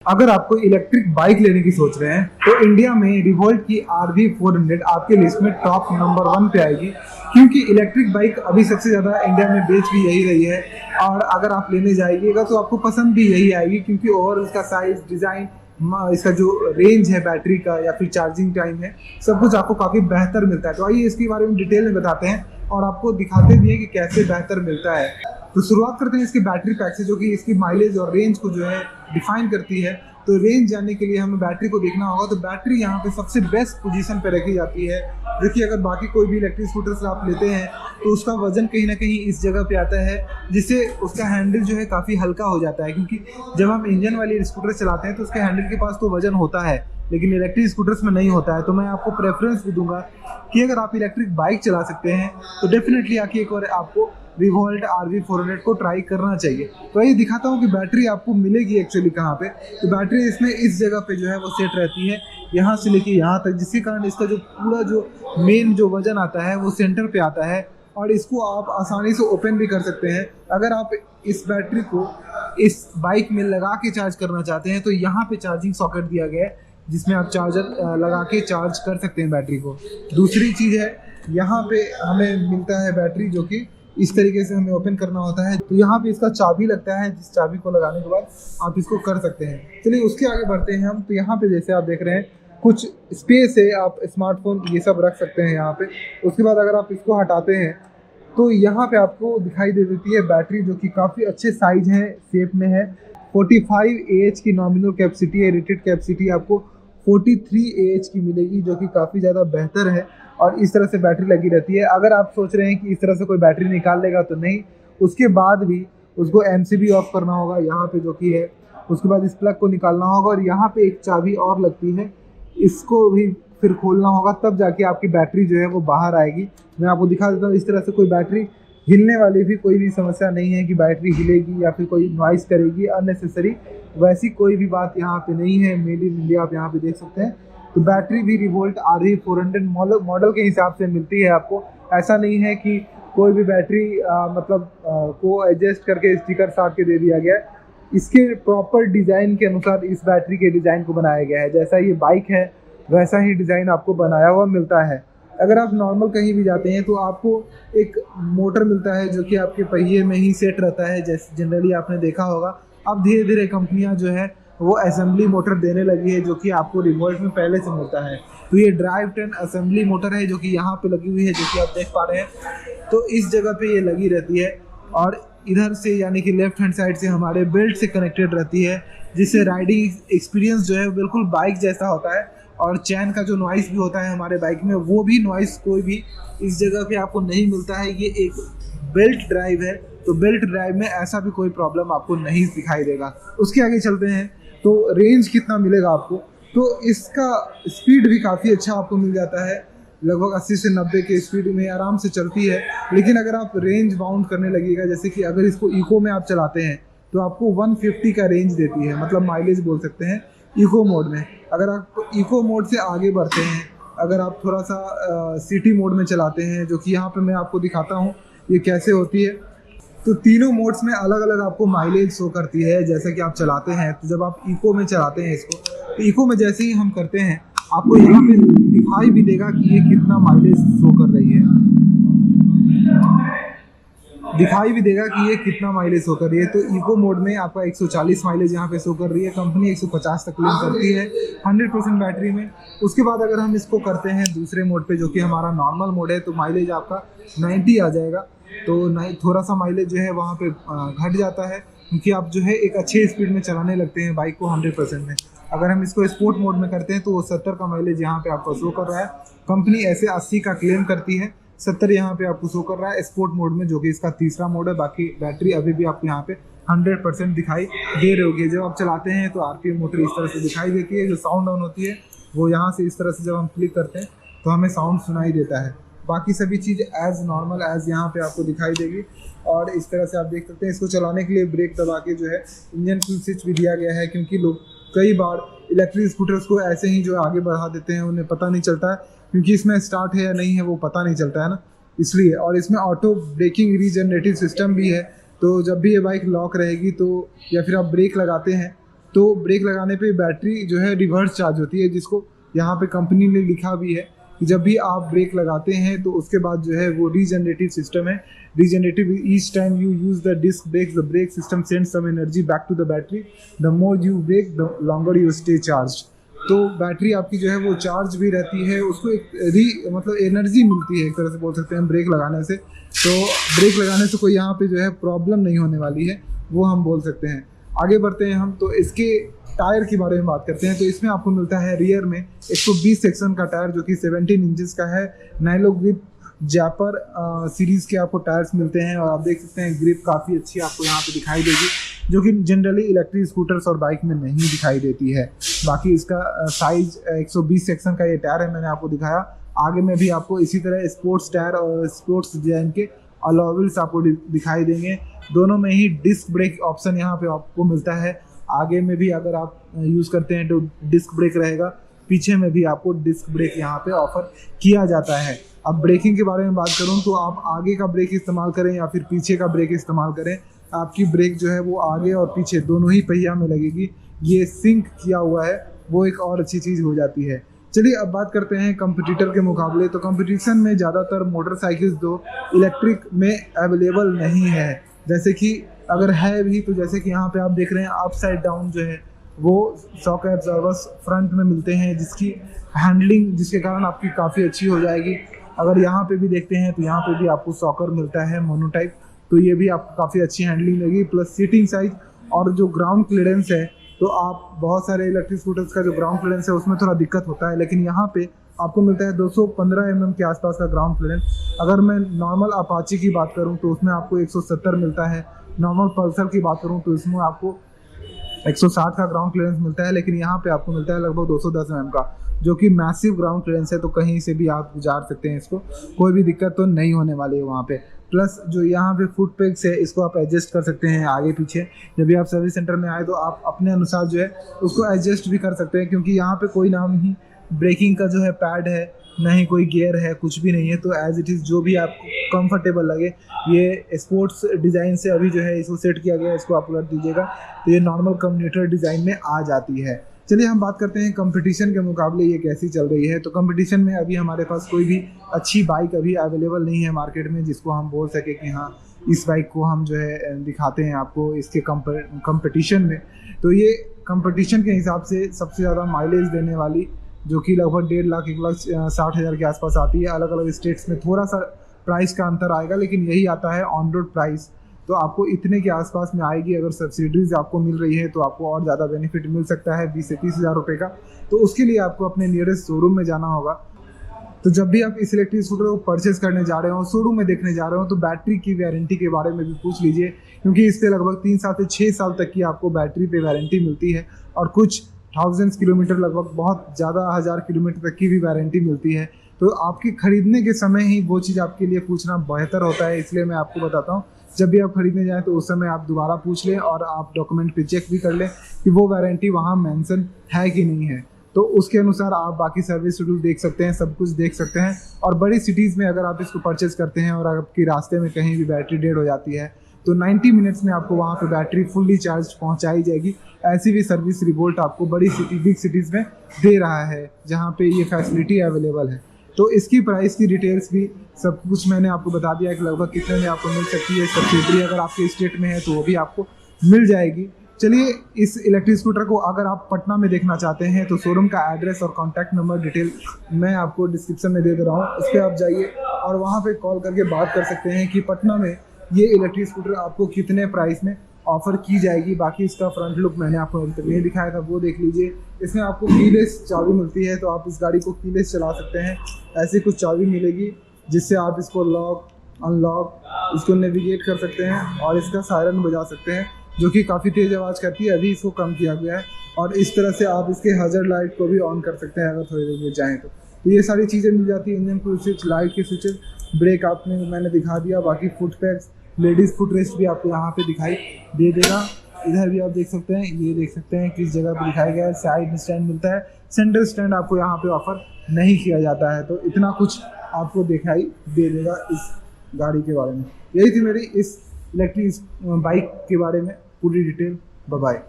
अगर आपको electric bike लेने की सोच रहे हैं तो इंडिया में रिवोल्ट की RV 400 आपके लिस्ट में टॉप नंबर 1 पे आएगी, क्योंकि इलेक्ट्रिक बाइक अभी सबसे ज़्यादा इंडिया में बेच भी यही रही है। और अगर आप लेने जाइएगा तो आपको पसंद भी यही आएगी, क्योंकि ओवर उसका साइज, डिज़ाइन, इसका जो रेंज है बैटरी का या फिर चार्जिंग टाइम है, सब कुछ आपको काफ़ी बेहतर मिलता है। तो आइए इसके बारे में डिटेल में बताते हैं और आपको दिखाते भी हैं कि कैसे बेहतर मिलता है। तो शुरुआत करते हैं इसकी बैटरी पैक से, जो कि इसकी माइलेज और रेंज को जो है डिफाइन करती है। तो रेंज जानने के लिए हमें बैटरी को देखना होगा। तो बैटरी यहाँ पे सबसे बेस्ट पोजीशन पे रखी जाती है। देखिए, अगर बाकी कोई भी इलेक्ट्रिक स्कूटर से आप लेते हैं तो उसका वजन कहीं ना कहीं इस जगह पे आता है, जिससे उसका हैंडल जो है काफ़ी हल्का हो जाता है। क्योंकि जब हम इंजन वाली स्कूटर चलाते हैं तो उसके हैंडल के पास तो वजन होता है, लेकिन इलेक्ट्रिक स्कूटर्स में नहीं होता है। तो मैं आपको प्रेफरेंस भी दूंगा कि अगर आप इलेक्ट्रिक बाइक चला सकते हैं तो डेफिनेटली आके एक बार आपको रिवोल्ट RV 400 को ट्राई करना चाहिए। तो ये दिखाता हूँ कि बैटरी आपको मिलेगी एक्चुअली कहाँ पे। तो बैटरी इसमें इस जगह पे जो है वो सेट रहती है, यहाँ से लेके यहाँ तक, जिसके कारण इसका जो पूरा जो मेन जो वजन आता है वो सेंटर पे आता है। और इसको आप आसानी से ओपन भी कर सकते हैं। अगर आप इस बैटरी को इस बाइक में लगा के चार्ज करना चाहते हैं तो यहाँ पे चार्जिंग सॉकेट दिया गया है, जिसमें आप चार्जर लगा के चार्ज कर सकते हैं बैटरी को। दूसरी चीज़ है, यहाँ पे हमें मिलता है बैटरी, जो कि इस तरीके से हमें ओपन करना होता है। तो यहाँ पे इसका चाबी लगता है, जिस चाबी को लगाने के बाद आप इसको कर सकते हैं। चलिए उसके आगे बढ़ते हैं हम। तो यहाँ पे जैसे आप देख रहे हैं कुछ स्पेस है, आप स्मार्टफोन ये सब रख सकते हैं यहाँ पे। उसके बाद अगर आप इसको हटाते हैं तो यहाँ पे आपको दिखाई दे देती है बैटरी, जो कि काफ़ी अच्छे साइज है, शेप में है। 45 AH की नॉमिनल कैपेसिटी है, रेटेड कैपेसिटी आपको 43 AH की मिलेगी, जो कि काफ़ी ज़्यादा बेहतर है। और इस तरह से बैटरी लगी रहती है। अगर आप सोच रहे हैं कि इस तरह से कोई बैटरी निकाल लेगा, तो नहीं, उसके बाद भी उसको MCB ऑफ करना होगा यहाँ पे, जो कि है। उसके बाद इस प्लग को निकालना होगा और यहाँ पे एक चाबी और लगती है, इसको भी फिर खोलना होगा, तब जाके आपकी बैटरी जो है वो बाहर आएगी। मैं आपको दिखा देता हूँ। इस तरह से कोई बैटरी हिलने वाली भी कोई भी समस्या नहीं है कि बैटरी हिलेगी या फिर कोई नॉइस करेगी अननेसेसरी, वैसी कोई भी बात यहाँ पे नहीं है। मेड इन इंडिया आप यहाँ पे देख सकते हैं। तो बैटरी भी रिवोल्ट RV 400 मॉडल के हिसाब से मिलती है आपको। ऐसा नहीं है कि कोई भी बैटरी को एडजस्ट करके स्टिकर साट के दे दिया गया है। इसके प्रॉपर डिज़ाइन के अनुसार इस बैटरी के डिज़ाइन को बनाया गया है। जैसा ये बाइक है वैसा ही डिज़ाइन आपको बनाया हुआ मिलता है। अगर आप नॉर्मल कहीं भी जाते हैं तो आपको एक मोटर मिलता है, जो कि आपके पहिए में ही सेट रहता है, जैसे जनरली आपने देखा होगा। अब धीरे धीरे कंपनियां जो है वो असेंबली मोटर देने लगी है, जो कि आपको रिवोल्ट में पहले से मिलता है। तो ये ड्राइव 10 असेंबली मोटर है, जो कि यहाँ पे लगी हुई है, जो कि आप देख पा रहे हैं। तो इस जगह पे ये लगी रहती है और इधर से यानी कि लेफ्ट हैंड साइड से हमारे बेल्ट से कनेक्टेड रहती है, जिससे राइडिंग एक्सपीरियंस जो है बिल्कुल बाइक जैसा होता है। और चैन का जो नॉइस भी होता है हमारे बाइक में, वो भी नॉइस कोई भी इस जगह पे आपको नहीं मिलता है। ये एक बेल्ट ड्राइव है, तो बेल्ट ड्राइव में ऐसा भी कोई प्रॉब्लम आपको नहीं दिखाई देगा। उसके आगे चलते हैं। तो रेंज कितना मिलेगा आपको, तो इसका स्पीड भी काफ़ी अच्छा आपको मिल जाता है। लगभग 80 से 90 के स्पीड में आराम से चलती है। लेकिन अगर आप रेंज बाउंड करने लगेगा, जैसे कि अगर इसको इको में आप चलाते हैं तो आपको 150 का रेंज देती है, मतलब माइलेज बोल सकते हैं इको मोड में। अगर आप इको मोड से आगे बढ़ते हैं, अगर आप थोड़ा सा सिटी मोड में चलाते हैं, जो कि यहाँ पे मैं आपको दिखाता हूँ ये कैसे होती है। तो तीनों मोड्स में अलग अलग आपको माइलेज शो करती है, जैसे कि आप चलाते हैं। तो जब आप इको में चलाते हैं इसको, तो इको में जैसे ही हम करते हैं आपको यहाँ पे दिखाई भी देगा कि ये कितना माइलेज शो कर रही है, दिखाई भी देगा कि ये कितना माइलेज शो कर रही है। तो इको मोड में आपका 140 माइलेज यहाँ पे शो कर रही है। कंपनी 150 तक क्लेम करती है 100% बैटरी में। उसके बाद अगर हम इसको करते हैं दूसरे मोड पे, जो कि हमारा नॉर्मल मोड है, तो माइलेज आपका 90 आ जाएगा। तो थोड़ा सा माइलेज जो है वहाँ पे घट जाता है, क्योंकि आप जो है एक अच्छे स्पीड में चलाने लगते हैं बाइक को 100% में। अगर हम इसको स्पोर्ट मोड में करते हैं तो वो 70 का माइलेज यहाँ पे आपको शो कर रहा है। कंपनी ऐसे 80 का क्लेम करती है, 70 यहाँ पे आपको शो कर रहा है स्पोर्ट मोड में, जो कि इसका तीसरा मोड है। बाकी बैटरी अभी भी आपको यहाँ पे 100% दिखाई दे रही होगी। जब आप चलाते हैं तो RPM मोटर इस तरह से दिखाई देती है। जो साउंड ऑन होती है वो यहाँ से इस तरह से जब हम क्लिक करते हैं तो हमें साउंड सुनाई देता है। बाकी सभी चीज़ एज नॉर्मल एज यहाँ पे आपको दिखाई देगी। और इस तरह से आप देख सकते हैं, इसको चलाने के लिए ब्रेक दबा के जो है इंजन किल स्विच भी दिया गया है, क्योंकि लोग कई बार इलेक्ट्रिक स्कूटर्स को ऐसे ही जो है आगे बढ़ा देते हैं, उन्हें पता नहीं चलता है, क्योंकि इसमें स्टार्ट है या नहीं है वो पता नहीं चलता है ना, इसलिए। और इसमें ऑटो ब्रेकिंग रीजनरेटिव सिस्टम भी है। तो जब भी ये बाइक लॉक रहेगी तो या फिर आप ब्रेक लगाते हैं तो ब्रेक लगाने पे बैटरी जो है रिवर्स चार्ज होती है, जिसको यहाँ पे कंपनी ने लिखा भी है कि जब भी आप ब्रेक लगाते हैं तो उसके बाद जो है वो रीजनरेटिव सिस्टम है। Regenerative, each time you use the disc brake, the brake system send some energy back to the battery, the more you brake the longer you stay charge. तो बैटरी आपकी जो है वो चार्ज भी रहती है, उसको एक मतलब एनर्जी मिलती है एक तरह से बोल सकते हैं ब्रेक लगाने से। तो ब्रेक लगाने से कोई यहाँ पे जो है प्रॉब्लम नहीं होने वाली है, वो हम बोल सकते हैं। आगे बढ़ते हैं हम, तो इसके टायर के बारे में बात करते हैं। तो इसमें आपको मिलता है रियर में 120 सेक्शन का टायर जो कि 17 इंचेस का है। नाइलो ग्रिप जैपर सीरीज़ के आपको टायर्स मिलते हैं, और आप देख सकते हैं ग्रिप काफ़ी अच्छी आपको यहाँ पे दिखाई देगी, जो कि जनरली इलेक्ट्रिक स्कूटर्स और बाइक में नहीं दिखाई देती है। बाकी इसका साइज 120 सेक्शन का ये टायर है, मैंने आपको दिखाया। आगे में भी आपको इसी तरह स्पोर्ट्स टायर और स्पोर्ट्स डिजाइन के अलॉयल्स आपको दिखाई देंगे। दोनों में ही डिस्क ब्रेक ऑप्शन यहाँ पे आपको मिलता है। आगे में भी अगर आप यूज़ करते हैं तो डिस्क ब्रेक रहेगा, पीछे में भी आपको डिस्क ब्रेक यहाँ पे ऑफर किया जाता है। अब ब्रेकिंग के बारे में बात करूँ तो आप आगे का ब्रेक इस्तेमाल करें या फिर पीछे का ब्रेक इस्तेमाल करें, आपकी ब्रेक जो है वो आगे और पीछे दोनों ही पहिया में लगेगी। ये सिंक किया हुआ है, वो एक और अच्छी चीज़ हो जाती है। चलिए अब बात करते हैं कंपटीटर के मुकाबले। तो कंपटीशन में ज़्यादातर मोटरसाइकिल्स दो इलेक्ट्रिक में अवेलेबल नहीं है, जैसे कि अगर है भी तो जैसे कि यहाँ पे आप देख रहे हैं अपसाइड डाउन जो है वो शॉक एब्जॉर्बर्स फ्रंट में मिलते हैं, जिसकी हैंडलिंग जिसके कारण आपकी काफ़ी अच्छी हो जाएगी। अगर यहाँ पे भी देखते हैं तो यहाँ पे भी आपको सॉकर मिलता है मोनोटाइप, तो ये भी आपको काफ़ी अच्छी हैंडलिंग लगी। प्लस सीटिंग साइज और जो ग्राउंड क्लियरेंस है, तो आप बहुत सारे इलेक्ट्रिक स्कूटर्स का जो ग्राउंड क्लियरेंस है उसमें थोड़ा दिक्कत होता है, लेकिन यहाँ पे आपको मिलता है 215 mm के आसपास का ग्राउंड क्लियरेंस। अगर मैं नॉर्मल अपाची की बात करूँ तो उसमें आपको 170 मिलता है। नॉर्मल पल्सर की बात करूँ तो इसमें आपको 160 का ग्राउंड क्लियरेंस मिलता है, लेकिन यहाँ पे आपको मिलता है लगभग 210 mm का, जो कि मैसिव ग्राउंड क्लियरेंस है। तो कहीं से भी आप गुजार सकते हैं इसको, कोई भी दिक्कत तो नहीं होने वाली है वहाँ पे। प्लस जो यहाँ पे फुट पेग्स है, इसको आप एडजस्ट कर सकते हैं आगे पीछे। जब भी आप सर्विस सेंटर में आए तो आप अपने अनुसार जो है उसको एडजस्ट भी कर सकते हैं, क्योंकि यहाँ पे कोई नाम ही ब्रेकिंग का जो है पैड है, ना ही कोई गियर है, कुछ भी नहीं है। तो एज इट इज़ जो भी आपको कंफर्टेबल लगे, ये स्पोर्ट्स डिज़ाइन से अभी जो है इसको सेट किया गया है, इसको आप उलट दीजिएगा तो ये नॉर्मल कम्यूटेटर डिज़ाइन में आ जाती है। चलिए हम बात करते हैं कंपटीशन के मुकाबले ये कैसी चल रही है। तो कंपटीशन में अभी हमारे पास कोई भी अच्छी बाइक अभी अवेलेबल नहीं है मार्केट में, जिसको हम बोल सके कि हाँ इस बाइक को हम जो है दिखाते हैं आपको इसके कंपटीशन में। तो ये कंपटीशन के हिसाब से सबसे ज़्यादा माइलेज देने वाली, जो कि लगभग 1.5 लाख 1,60,000 के आसपास आती है। अलग अलग स्टेट्स में थोड़ा सा प्राइस का अंतर आएगा, लेकिन यही आता है ऑन रोड प्राइस, तो आपको इतने के आसपास में आएगी। अगर सब्सिडीज आपको मिल रही है तो आपको और ज़्यादा बेनिफिट मिल सकता है 20 से 30 हज़ार रुपये का। तो उसके लिए आपको अपने नियरेस्ट शोरूम में जाना होगा। तो जब भी आप इस इलेक्ट्रिक स्कूटर को परचेस करने जा रहे हो, शोरूम में देखने जा रहे हो, तो बैटरी की वारंटी के बारे में भी पूछ लीजिए, क्योंकि इससे लगभग 3 साल से 6 साल तक की आपको बैटरी पे वारंटी मिलती है, और कुछ थाउजेंड्स किलोमीटर, लगभग बहुत ज़्यादा 1000 किलोमीटर तक की भी वारंटी मिलती है। तो आपकी खरीदने के समय ही वो चीज़ आपके लिए पूछना बेहतर होता है, इसलिए मैं आपको बताता हूँ जब भी आप खरीदने जाएं तो उस समय आप दोबारा पूछ लें, और आप डॉक्यूमेंट पे चेक भी कर लें कि वो वारंटी वहाँ मेंशन है कि नहीं है। तो उसके अनुसार आप बाकी सर्विस शेड्यूल देख सकते हैं, सब कुछ देख सकते हैं। और बड़ी सिटीज़ में अगर आप इसको परचेज़ करते हैं और आपकी रास्ते में कहीं भी बैटरी डेड हो जाती है, तो 90 मिनट्स में आपको वहाँ पे बैटरी फुल्ली चार्ज पहुँचाई जाएगी। ऐसी भी सर्विस रिवोल्ट आपको बड़ी सिटी, बिग सिटीज़ में दे रहा है, जहाँ पे ये फैसिलिटी अवेलेबल है। तो इसकी प्राइस की डिटेल्स भी सब कुछ मैंने आपको बता दिया कि लगभग कितने में आपको मिल सकती है। सब्सिडी अगर आपके स्टेट में है तो वो भी आपको मिल जाएगी। चलिए, इस इलेक्ट्रिक स्कूटर को अगर आप पटना में देखना चाहते हैं तो शोरूम का एड्रेस और कॉन्टैक्ट नंबर डिटेल मैं आपको डिस्क्रिप्शन में दे रहा हूँ, उस पर आप जाइए और वहाँ पे कॉल करके बात कर सकते हैं कि पटना में ये इलेक्ट्रिक स्कूटर आपको कितने प्राइस में ऑफ़र की जाएगी। बाकी इसका फ्रंट लुक मैंने आपको अभी तक नहीं दिखाया था, वो देख लीजिए। इसमें आपको कीलेस चाबी मिलती है, तो आप इस गाड़ी को कीलेस चला सकते हैं। ऐसी कुछ चाबी मिलेगी जिससे आप इसको लॉक अनलॉक इसको नेविगेट कर सकते हैं, और इसका सायरन बजा सकते हैं जो कि काफ़ी तेज़ आवाज़ करती है। अभी इसको कम किया गया है, और इस तरह से आप इसके हज़र लाइट को भी ऑन कर सकते हैं अगर थोड़ी देर में चाहें तो ये सारी चीज़ें मिल जाती है। इंजन की स्विच, लाइट के स्विचेस, ब्रेक मैंने दिखा दिया। बाकी foot pads, ladies foot rest भी आपको यहाँ पे दिखाई दे देगा। इधर भी आप देख सकते हैं, ये देख सकते हैं किस जगह पे दिखाया गया है। साइड स्टैंड मिलता है, सेंटर स्टैंड आपको यहाँ पे ऑफर नहीं किया जाता है। तो इतना कुछ आपको दिखाई दे देगा इस गाड़ी के बारे में। यही थी मेरी इस इलेक्ट्रिक बाइक के बारे में पूरी डिटेल। Bye bye.